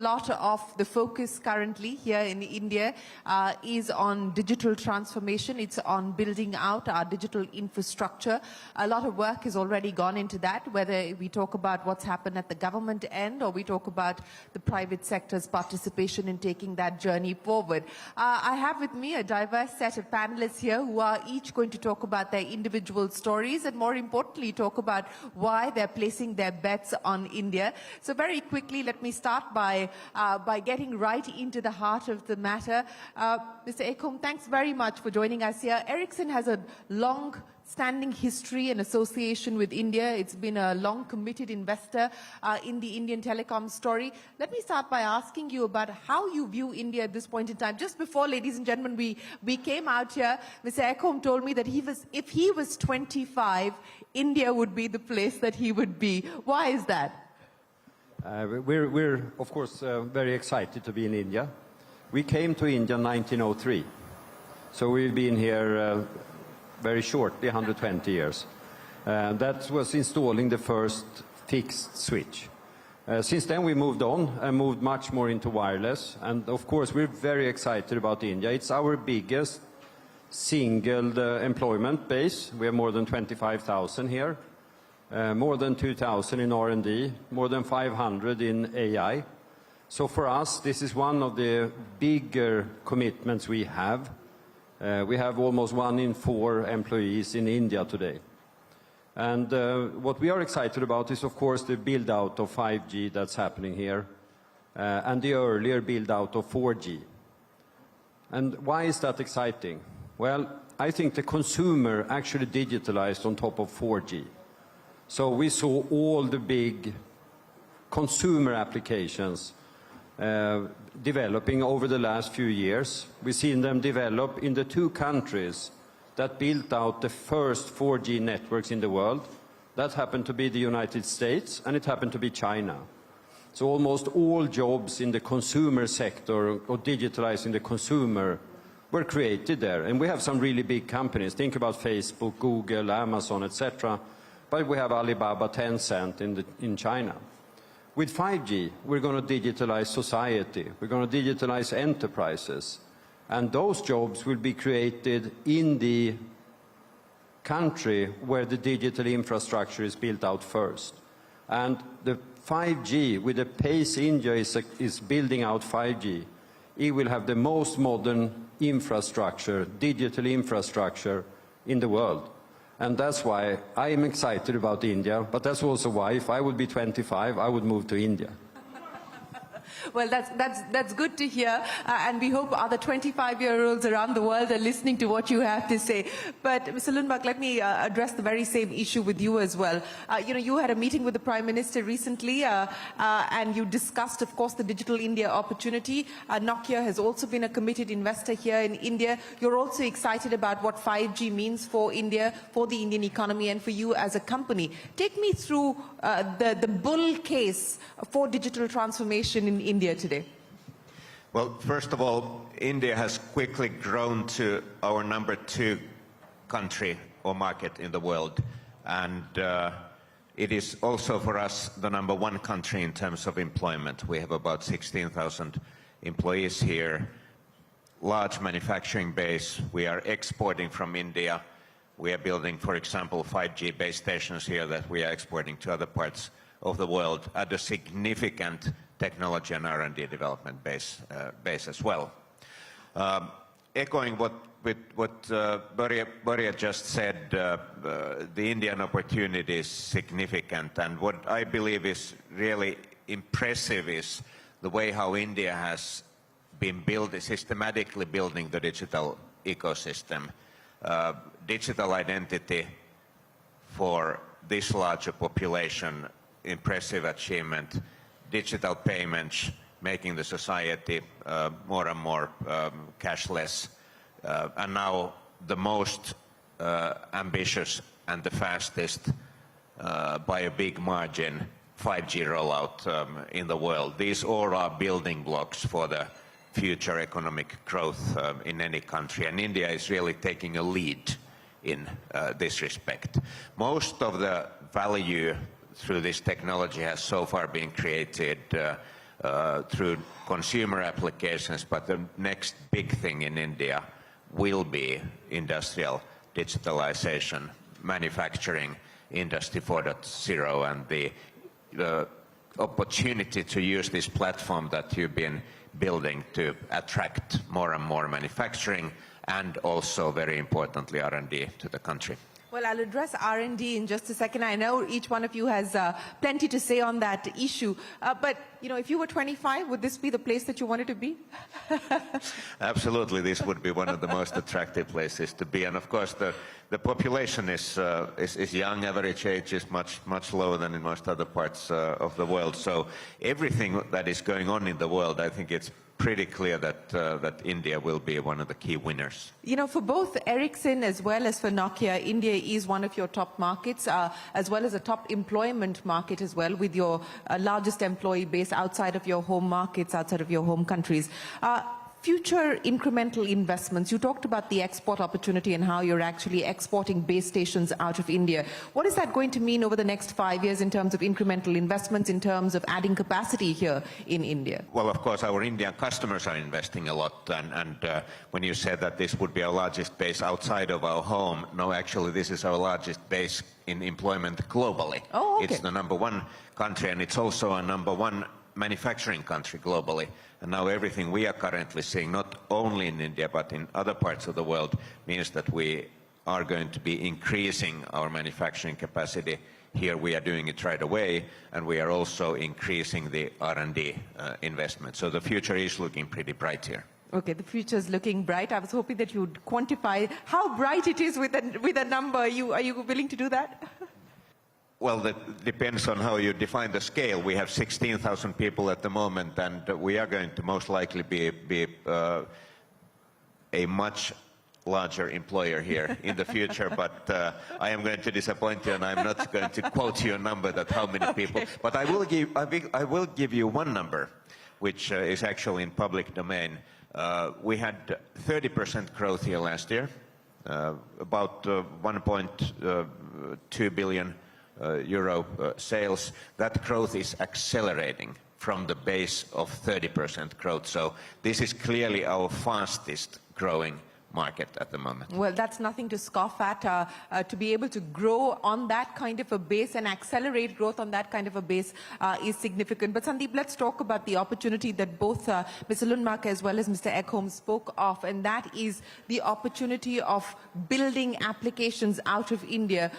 A lot of the focus currently here in India is on digital transformation. It's on building out our digital infrastructure. A lot of work has already gone into that, whether we talk about what's happened at the government end or we talk about the private sector's participation in taking that journey forward. I have with me a diverse set of panelists here who are each going to talk about their individual stories and more importantly talk about why they're placing their bets on India. So very quickly, let me start by getting right into the heart of the matter. Mr. Ekholm, thanks very much for joining us here. Ericsson has a long-standing history and association with India. It's been a long committed investor in the Indian telecom story. Let me start by asking you about how you view India at this point in time. Just before, ladies and gentlemen, we came out here, Mr. Ekholm told me that if he was 25, India would be the place that he would be. Why is that? We're of course very excited to be in India. We came to India in 1903, so we've been here very shortly, 120 years. That was installing the first fixed switch. Since then we moved on and moved much more into wireless, and of course we're very excited about India. It's our biggest single employment base. We have more than 25,000 here. More than 2,000 in R&D, more than 500 in AI. So for us, this is one of the bigger commitments we have. We have almost 1 in 4 employees in India today. And what we are excited about is, of course, the build-out of 5G that's happening here, and the earlier build-out of 4G. And why is that exciting? Well, I think the consumer actually digitalized on top of 4G. So we saw all the big consumer applications developing over the last few years. We've seen them develop in the 2 countries that built out the first 4G networks in the world. That happened to be the United States, and it happened to be China. So almost all jobs in the consumer sector or digitalizing the consumer were created there. And we have some really big companies. Think about Facebook, Google, Amazon, etc. But we have Alibaba, Tencent in China. With 5G, we're going to digitalize society. We're going to digitalize enterprises. And those jobs will be created in the country where the digital infrastructure is built out first. And the 5G, with the pace India is building out 5G, it will have the most modern infrastructure, digital infrastructure in the world. And that's why I am excited about India, but that's also why if I would be 25, I would move to India. Well, that's good to hear, and we hope other 25-year-olds around the world are listening to what you have to say. But Mr. Lundmark, let me address the very same issue with you as well. You had a meeting with the Prime Minister recently, and you discussed, of course, the Digital India opportunity. Nokia has also been a committed investor here in India. You're also excited about what 5G means for India, for the Indian economy, and for you as a company. Take me through the bull case for digital transformation in India today. Well, first of all, India has quickly grown to our number 2 country or market in the world, and it is also for us the number 1 country in terms of employment. We have about 16,000 employees here, large manufacturing base. We are exporting from India. We are building, for example, 5G base stations here that we are exporting to other parts of the world at a significant technology and R&D development base as well. Echoing what Börje just said, the Indian opportunity is significant, and what I believe is really impressive is the way how India has been systematically building the digital ecosystem. Digital identity for this larger population, impressive achievement. Digital payments, making the society more and more cashless, and now the most ambitious and the fastest, by a big margin, 5G rollout in the world. These all are building blocks for the future economic growth in any country, and India is really taking a lead in this respect. Most of the value through this technology has so far been created through consumer applications, but the next big thing in India will be industrial digitalization, manufacturing, Industry 4.0, and the opportunity to use this platform that you've been building to attract more and more manufacturing and also, very importantly, R&D to the country. Well, I'll address R&D in just a second. I know each one of you has plenty to say on that issue. But, you know, if you were 25, would this be the place that you wanted to be? Absolutely, this would be one of the most attractive places to be. And of course, the population is young. Average age is much lower than in most other parts of the world. So everything that is going on in the world, I think it's pretty clear that India will be one of the key winners. You know, for both Ericsson as well as for Nokia, India is one of your top markets, as well as a top employment market as well, with your largest employee base outside of your home markets, outside of your home countries. Future incremental investments, you talked about the export opportunity and how you're actually exporting base stations out of India. What is that going to mean over the next 5 years in terms of incremental investments, in terms of adding capacity here in India? Well, of course, our Indian customers are investing a lot. And when you said that this would be our largest base outside of our home, no, actually, this is our largest base in employment globally. Oh, okay. It's the #1 country, and it's also a #1 manufacturing country globally. And now everything we are currently seeing, not only in India but in other parts of the world, means that we are going to be increasing our manufacturing capacity. Here we are doing it right away, and we are also increasing the R&D investment. So the future is looking pretty bright here. Okay, the future is looking bright. I was hoping that you would quantify how bright it is with a number. Are you willing to do that? Well, that depends on how you define the scale. We have 16,000 people at the moment, and we are going to most likely be a much larger employer here in the future. But I am going to disappoint you, and I'm not going to quote you a number that how many people. But I will give you one number, which is actually in public domain. We had 30% growth here last year, about 1.2 billion euro sales. That growth is accelerating from the base of 30% growth. So this is clearly our fastest growing market at the moment. Well, that's nothing to scoff at. To be able to grow on that kind of a base and accelerate growth on that kind of a base is significant. But Sandeep, let's talk about the opportunity that both Mr. Lundmark as well as Mr. Ekholm spoke of, and that is the opportunity of building applications out of India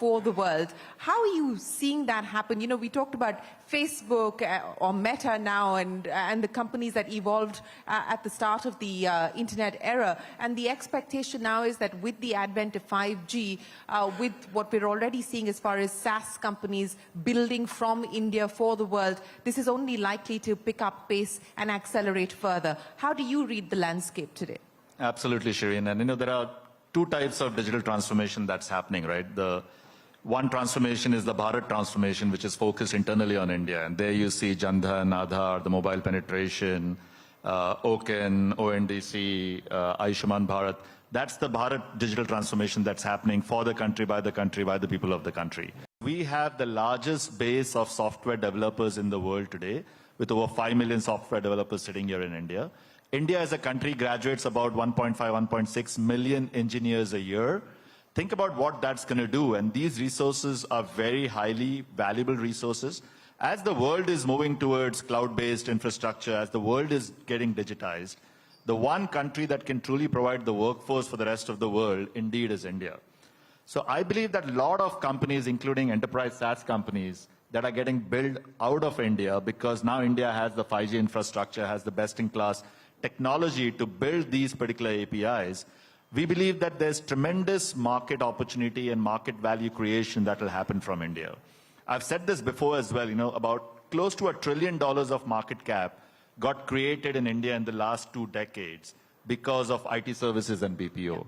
for the world. How are you seeing that happen? You know, we talked about Facebook or Meta now and the companies that evolved at the start of the internet era. And the expectation now is that with the advent of 5G, with what we're already seeing as far as SaaS companies building from India for the world, this is only likely to pick up pace and accelerate further. How do you read the landscape today? Absolutely, Shereen. And you know, there are two types of digital transformation that's happening, right? The one transformation is the Bharat transformation, which is focused internally on India. And there you see Jan Dhan, Aadhaar, the mobile penetration, OCEN, ONDC, Ayushman Bharat. That's the Bharat digital transformation that's happening for the country, by the people of the country. We have the largest base of software developers in the world today, with over 5 million software developers sitting here in India. India as a country graduates about 1.5, 1.6 million engineers a year. Think about what that's going to do. And these resources are very highly valuable resources. As the world is moving towards cloud-based infrastructure, as the world is getting digitized, the one country that can truly provide the workforce for the rest of the world, indeed, is India. So I believe that a lot of companies, including enterprise SaaS companies, that are getting built out of India, because now India has the 5G infrastructure, has the best-in-class technology to build these particular APIs, we believe that there's tremendous market opportunity and market value creation that will happen from India. I've said this before as well, you know, about close to $1 trillion of market cap got created in India in the last 2 decades because of IT services and BPO.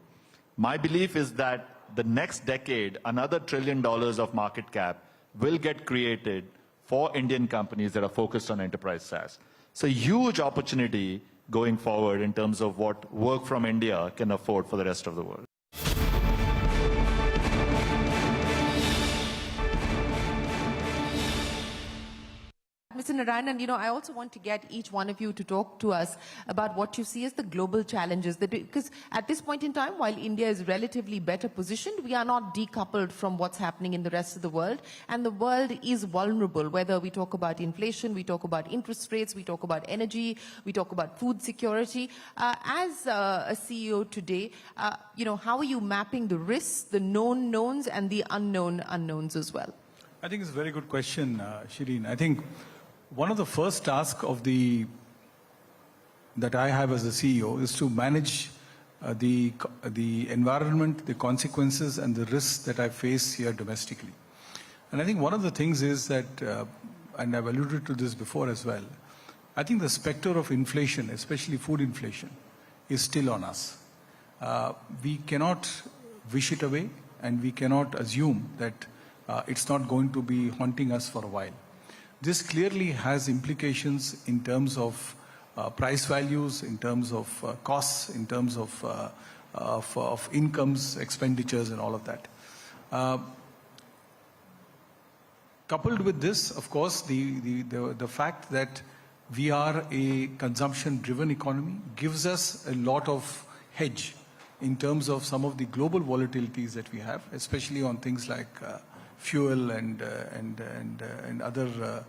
My belief is that the next decade, another $1 trillion of market cap will get created for Indian companies that are focused on enterprise SaaS. So huge opportunity going forward in terms of what work from India can afford for the rest of the world. Mr. Mr. Narayanan, I also want to get each one of you to talk to us about what you see as the global challenges. Because at this point in time, while India is relatively better positioned, we are not decoupled from what's happening in the rest of the world. And the world is vulnerable, whether we talk about inflation, we talk about interest rates, we talk about energy, we talk about food security. As a CEO today, how are you mapping the risks, the known knowns, and the unknown unknowns as well? I think it's a very good question, Shereen. I think one of the first tasks that I have as a CEO is to manage the environment, the consequences, and the risks that I face here domestically. And I think one of the things is that, and I've alluded to this before as well, I think the specter of inflation, especially food inflation, is still on us. We cannot wish it away, and we cannot assume that it's not going to be haunting us for a while. This clearly has implications in terms of price values, in terms of costs, in terms of incomes, expenditures, and all of that. Coupled with this, of course, the fact that we are a consumption-driven economy gives us a lot of hedge in terms of some of the global volatilities that we have, especially on things like fuel and other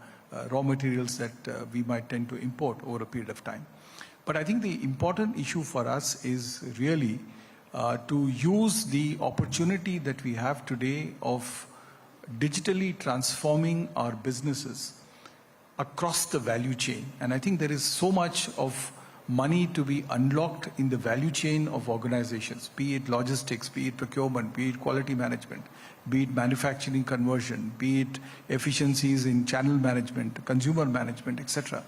raw materials that we might tend to import over a period of time. But I think the important issue for us is really to use the opportunity that we have today of digitally transforming our businesses across the value chain. And I think there is so much of money to be unlocked in the value chain of organizations, be it logistics, be it procurement, be it quality management, be it manufacturing conversion, be it efficiencies in channel management, consumer management, etc.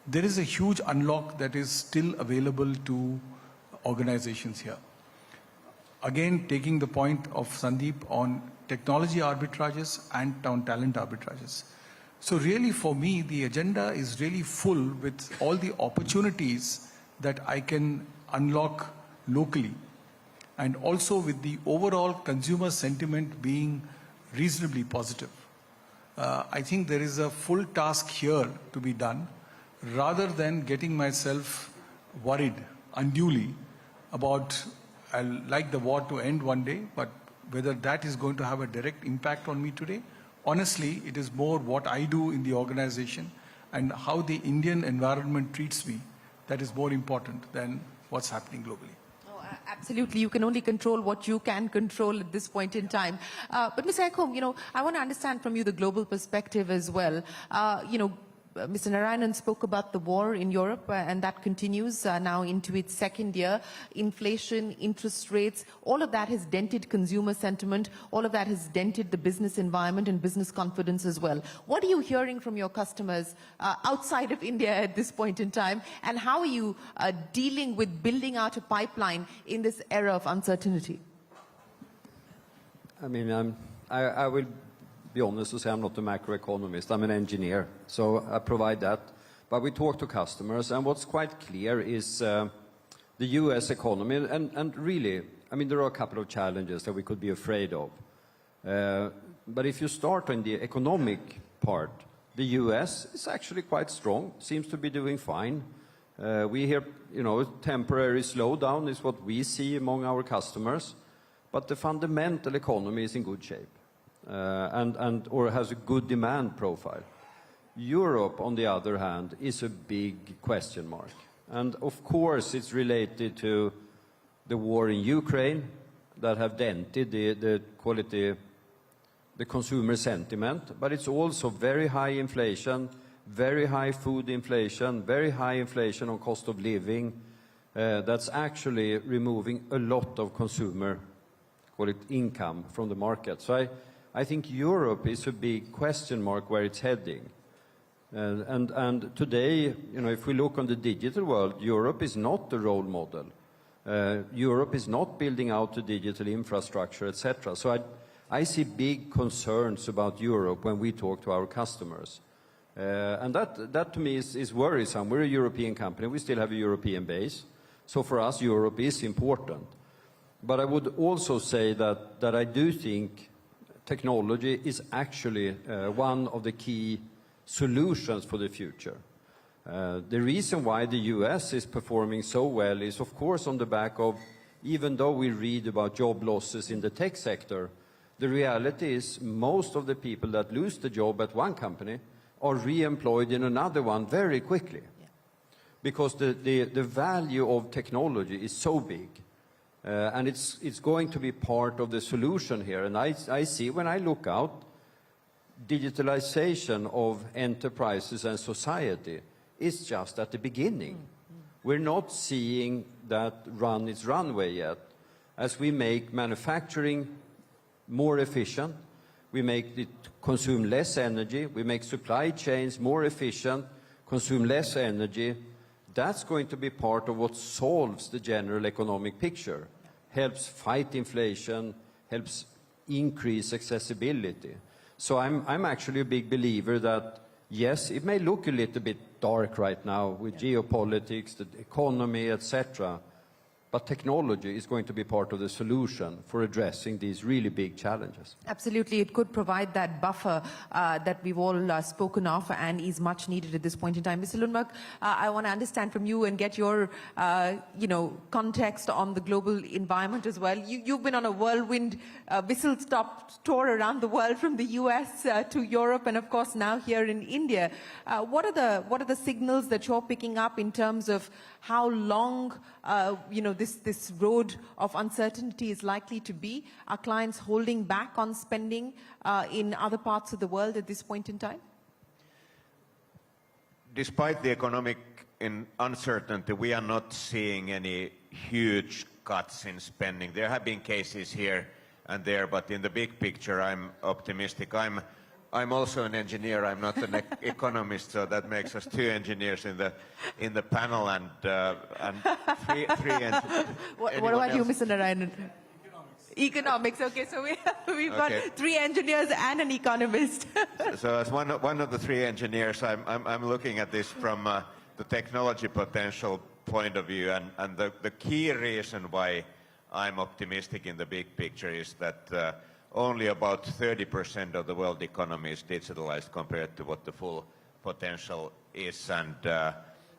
There is a huge unlock that is still available to organizations here. Again, taking the point of Sandeep on technology arbitrages and on talent arbitrages. So really for me, the agenda is really full with all the opportunities that I can unlock locally, and also with the overall consumer sentiment being reasonably positive. I think there is a full task here to be done, rather than getting myself worried unduly about, I like the war to end one day, but whether that is going to have a direct impact on me today. Honestly, it is more what I do in the organization and how the Indian environment treats me that is more important than what's happening globally. Oh, absolutely. You can only control what you can control at this point in time. But Mr. Ekholm, I want to understand from you the global perspective as well. Mr. Narayanan spoke about the war in Europe, and that continues now into its second year. Inflation, interest rates, all of that has dented consumer sentiment. All of that has dented the business environment and business confidence as well. What are you hearing from your customers outside of India at this point in time? And how are you dealing with building out a pipeline in this era of uncertainty? I mean, I will be honest to say I'm not a macroeconomist. I'm an engineer, so I provide that. But we talk to customers, and what's quite clear is the U.S. economy, and really, I mean, there are a couple of challenges that we could be afraid of. But if you start on the economic part, the U.S. is actually quite strong, seems to be doing fine. We hear, temporary slowdown is what we see among our customers, but the fundamental economy is in good shape. Or has a good demand profile. Europe, on the other hand, is a big question mark. And of course, it's related to the war in Ukraine that have dented the consumer sentiment, but it's also very high inflation, very high food inflation, very high inflation on cost of living. That's actually removing a lot of consumer, income from the market. So I think Europe is a big question mark where it's heading. And today, if we look on the digital world, Europe is not the role model. Europe is not building out the digital infrastructure, etc. So I see big concerns about Europe when we talk to our customers. And that to me is worrisome. We're a European company. We still have a European base. So for us, Europe is important. But I would also say that I do think technology is actually one of the key solutions for the future. The reason why the US is performing so well is, of course, on the back of, even though we read about job losses in the tech sector, the reality is most of the people that lose the job at one company are re-employed in another one very quickly. Yeah. Because the value of technology is so big. And it's going to be part of the solution here. And I see, when I look out, digitalization of enterprises and society is just at the beginning. We're not seeing that run its runway yet. As we make manufacturing more efficient, we make it consume less energy, we make supply chains more efficient, consume less energy. That's going to be part of what solves the general economic picture, helps fight inflation, helps increase accessibility. So I'm actually a big believer that, yes, it may look a little bit dark right now with geopolitics, the economy, etc. But technology is going to be part of the solution for addressing these really big challenges. Absolutely. It could provide that buffer that we've all spoken of and is much needed at this point in time. Mr. Lundmark, I want to understand from you and get your, context on the global environment as well. You've been on a whirlwind whistle-stop tour around the world, from the US to Europe and, of course, now here in India. What are the signals that you're picking up in terms of how long, this road of uncertainty is likely to be? Are clients holding back on spending in other parts of the world at this point in time? Despite the economic uncertainty, we are not seeing any huge cuts in spending. There have been cases here and there, but in the big picture, I'm optimistic. I'm also an engineer. I'm not an economist, so that makes us two engineers in the panel and three engineers. What about you, Mr. Narayanan? Economics. Okay, so we've got three engineers and an economist. So as one of the three engineers, I'm looking at this from the technology potential point of view, and the key reason why I'm optimistic in the big picture is that only about 30% of the world economy is digitalized compared to what the full potential is. And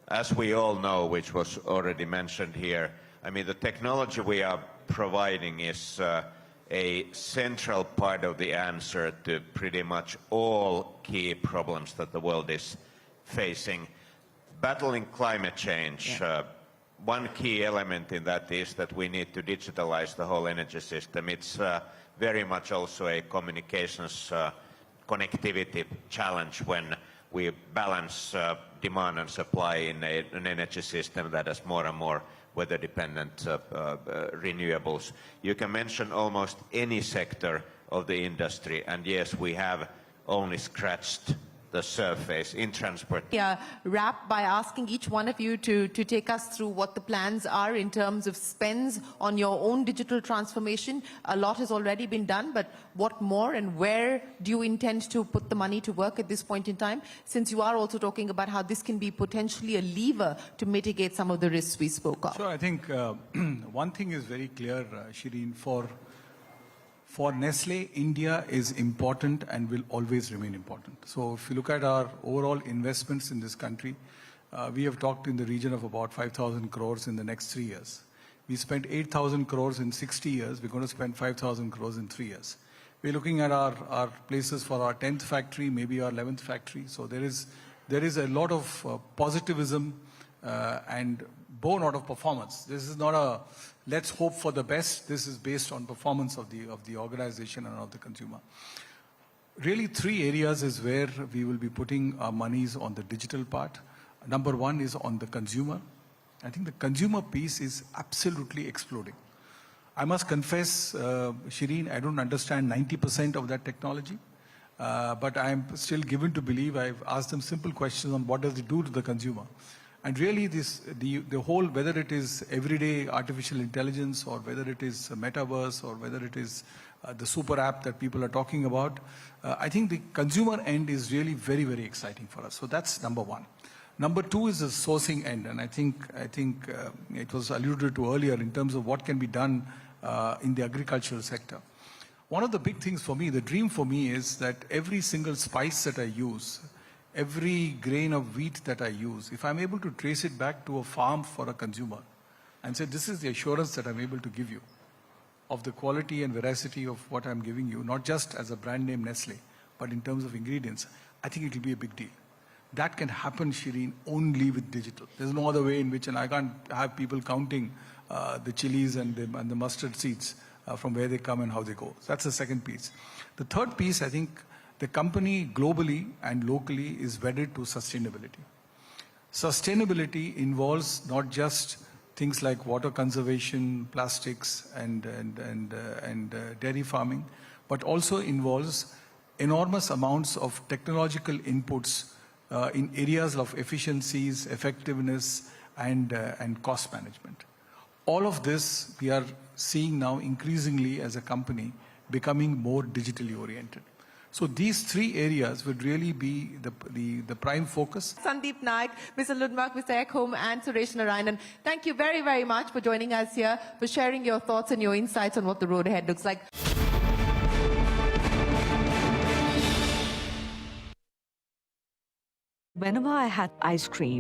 as we all know, which was already mentioned here, I mean, the technology we are providing is a central part of the answer to pretty much all key problems that the world is facing. Battling climate change, one key element in that is that we need to digitalize the whole energy system. It's very much also a communications connectivity challenge when we balance demand and supply in an energy system that has more and more weather-dependent renewables. You can mention almost any sector of the industry, and yes, we have only scratched the surface in transport. Wrap by asking each one of you to take us through what the plans are in terms of spends on your own digital transformation. A lot has already been done, but what more and where do you intend to put the money to work at this point in time, since you are also talking about how this can be potentially a lever to mitigate some of the risks we spoke of? So I think one thing is very clear, Shereen, for Nestlé, India is important and will always remain important. So if you look at our overall investments in this country, we have talked in the region of about 5,000 crores in the next 3 years. We spent 8,000 crores in 60 years. We're going to spend 5,000 crores in 3 years. We're looking at our places for our 10th factory, maybe our 11th factory. So there is a lot of positivism and born out of performance. This is not a let's hope for the best. This is based on performance of the organization and of the consumer. Really, 3 areas is where we will be putting our monies on the digital part. Number 1 is on the consumer. I think the consumer piece is absolutely exploding. I must confess, Shereen, I don't understand 90% of that technology, but I'm still given to believe. I've asked them simple questions on what does it do to the consumer. And really, the whole, whether it is everyday artificial intelligence or whether it is metaverse or whether it is the super app that people are talking about, I think the consumer end is really very, very exciting for us. So that's number 1. Number 2 is the sourcing end, and I think it was alluded to earlier in terms of what can be done in the agricultural sector. One of the big things for me, the dream for me, is that every single spice that I use every grain of wheat that I use, if I'm able to trace it back to a farm for a consumer and say, this is the assurance that I'm able to give you of the quality and veracity of what I'm giving you, not just as a brand name Nestlé, but in terms of ingredients, I think it will be a big deal. That can happen, Shereen, only with digital. There's no other way in which, and I can't have people counting the chilies and the mustard seeds from where they come and how they go. That's the second piece. The third piece, I think, the company globally and locally is wedded to sustainability. Sustainability involves not just things like water conservation, plastics, and dairy farming, but also involves enormous amounts of technological inputs in areas of efficiencies, effectiveness, and cost management. All of this we are seeing now increasingly as a company becoming more digitally oriented. So these three areas would really be the prime focus. Sandeep, Naik, Mr. Lundmark, Mr. Ekholm, and Suresh Narayanan, thank you very, very much for joining us here, for sharing your thoughts and your insights on what the road ahead looks like. Whenever I had ice cream,